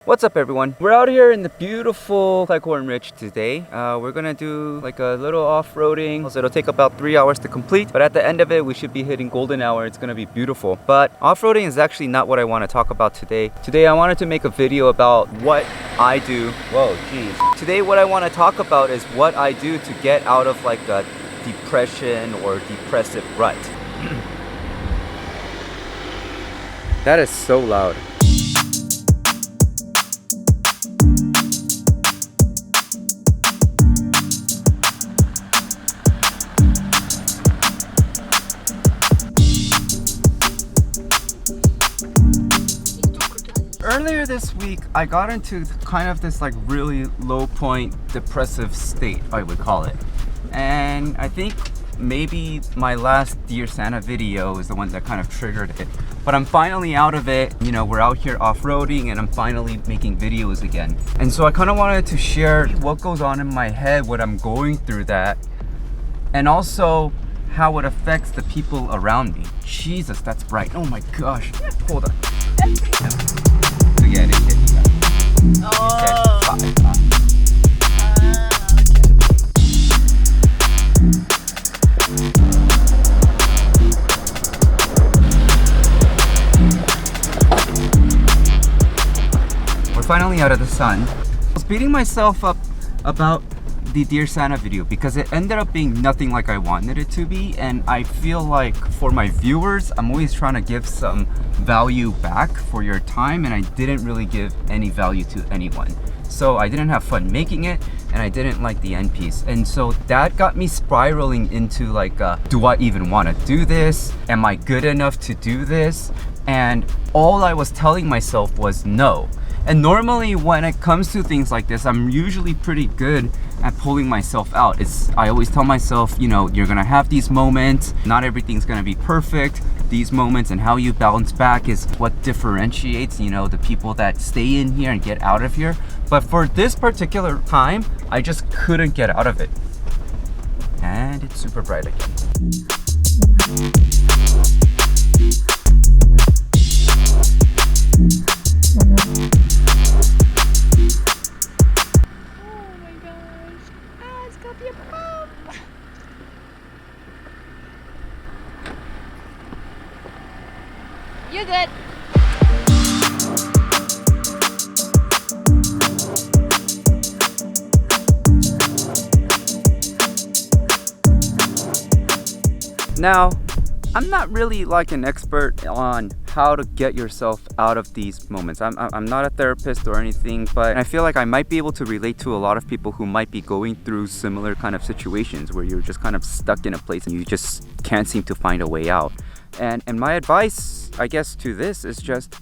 What's up everyone? We're out here in the beautiful Cleghorn Ridge today. We're gonna do like a little off-roading. So it'll take about 3 hours to complete, but at the end of it we should be hitting golden hour. It's gonna be beautiful. But off-roading is actually not what I want to talk about today. Today I wanted to make a video about what I do. Whoa, geez. Today what I want to talk about is what I do to get out of like a depression or depressive rut. That is so loud. Earlier this week, I got into kind of this like really low point depressive state, I would call it. And I think maybe my last Dear Santa video is the one that kind of triggered it. But I'm finally out of it. You know, we're out here off-roading and I'm finally making videos again. And so I kind of wanted to share what goes on in my head when I'm going through that. And also how it affects the people around me. Jesus, that's bright. Oh my gosh. Hold on. Again, We're finally out of the sun. I was beating myself up about the Dear Santa video because it ended up being nothing like I wanted it to be, and I feel like for my viewers I'm always trying to give some value back for your time, and I didn't really give any value to anyone. So I didn't have fun making it, and I didn't like the end piece, and so that got me spiraling into like do I even want to do this? Am I good enough to do this? And all I was telling myself was no. And normally when it comes to things like this, I'm usually pretty good at pulling myself out. I always tell myself, you know, you're gonna have these moments, not everything's gonna be perfect. These moments and how you bounce back is what differentiates, you know, the people that stay in here and get out of here. But for this particular time, I just couldn't get out of it. And it's super bright again. You're good. Now, I'm not really like an expert on how to get yourself out of these moments. I'm not a therapist or anything, but I feel like I might be able to relate to a lot of people who might be going through similar kind of situations where you're just kind of stuck in a place and you just can't seem to find a way out. And my advice, I guess, to this is just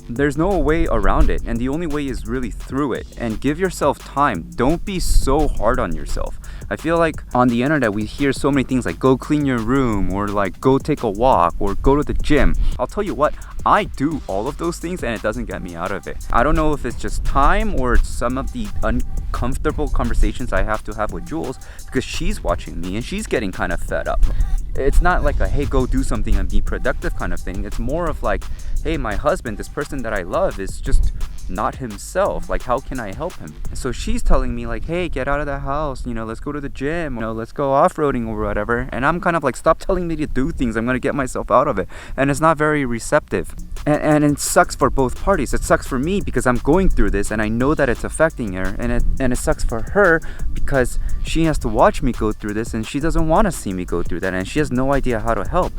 there's no way around it, and the only way is really through it. And give yourself time. Don't be so hard on yourself. I feel like on the internet we hear so many things like go clean your room, or like go take a walk, or go to the gym. I'll tell you what, I do all of those things and it doesn't get me out of it. I don't know if it's just time or some of the uncomfortable conversations I have to have with Jules, because she's watching me and she's getting kind of fed up. It's not like a hey, go do something and be productive kind of thing. It's more of like, hey, my husband, this person that I love, is just not himself. Like, how can I help him? And so she's telling me like, hey, get out of the house, you know, let's go to the gym, you know, let's go off-roading or whatever. And I'm kind of like, stop telling me to do things, I'm gonna get myself out of it. And it's not very receptive. And it sucks for both parties. It sucks for me because I'm going through this and I know that it's affecting her, and it sucks for her because she has to watch me go through this and she doesn't want to see me go through that, and she has no idea how to help.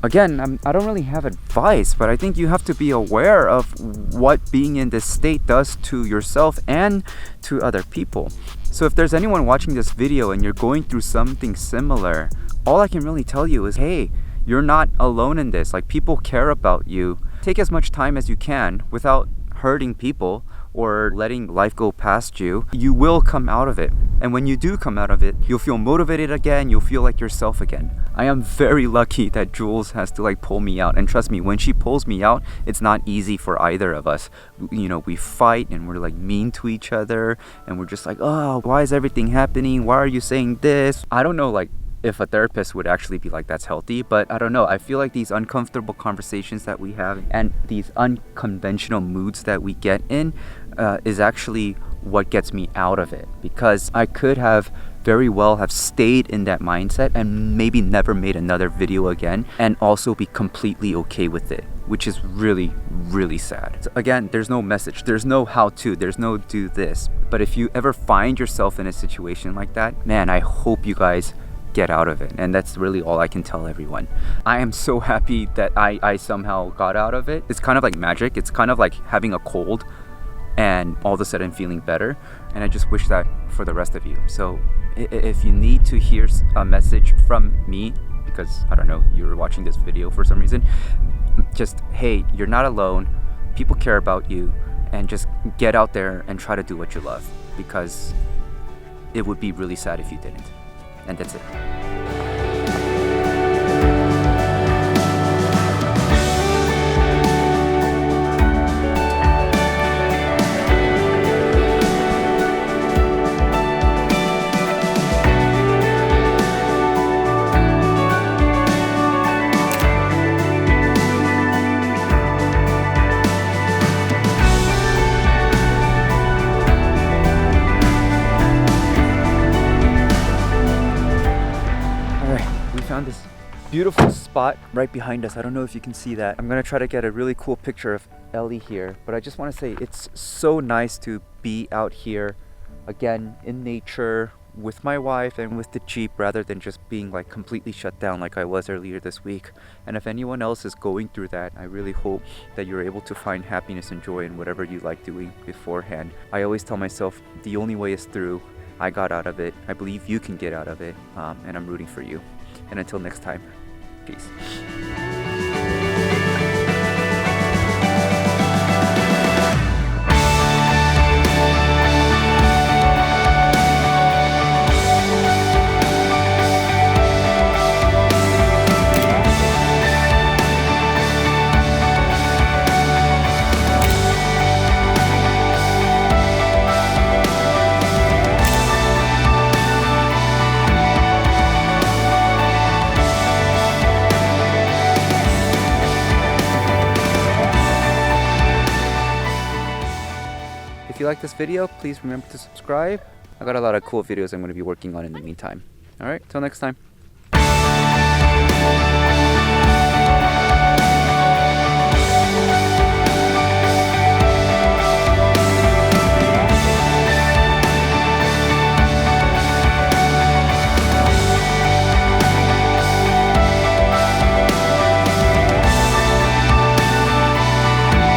Again, I don't really have advice, but I think you have to be aware of what being in this state does to yourself and to other people. So if there's anyone watching this video and you're going through something similar, all I can really tell you is, hey, you're not alone in this. Like, people care about you. Take as much time as you can without hurting people or letting life go past you. You will come out of it. And when you do come out of it, you'll feel motivated again. You'll feel like yourself again. I am very lucky that Jules has to like pull me out. And trust me, when she pulls me out, it's not easy for either of us. You know, we fight and we're like mean to each other. And we're just like, oh, why is everything happening? Why are you saying this? I don't know, like, if a therapist would actually be like, that's healthy. But I don't know, I feel like these uncomfortable conversations that we have and these unconventional moods that we get in is actually what gets me out of it, because I could have very well have stayed in that mindset and maybe never made another video again and also be completely okay with it, which is really, really sad. So again, there's no message, there's no how to, there's no do this. But if you ever find yourself in a situation like that, man, I hope you guys get out of it. And that's really all I can tell everyone. I am so happy that I somehow got out of it. It's kind of like magic. It's kind of like having a cold and all of a sudden feeling better. And I just wish that for the rest of you. So if you need to hear a message from me, because I don't know, you're watching this video for some reason, just, hey, you're not alone. People care about you, and just get out there and try to do what you love, because it would be really sad if you didn't. And that's it. Found this beautiful spot right behind us. I don't know if you can see that. I'm gonna try to get a really cool picture of Ellie here, but I just want to say it's so nice to be out here again in nature with my wife and with the Jeep, rather than just being like completely shut down like I was earlier this week. And if anyone else is going through that, I really hope that you're able to find happiness and joy in whatever you like doing beforehand. I always tell myself the only way is through. I got out of it. I believe you can get out of it, and I'm rooting for you. And until next time, peace. If you like this video, please remember to subscribe. I got a lot of cool videos I'm going to be working on in the meantime. All right, till next time.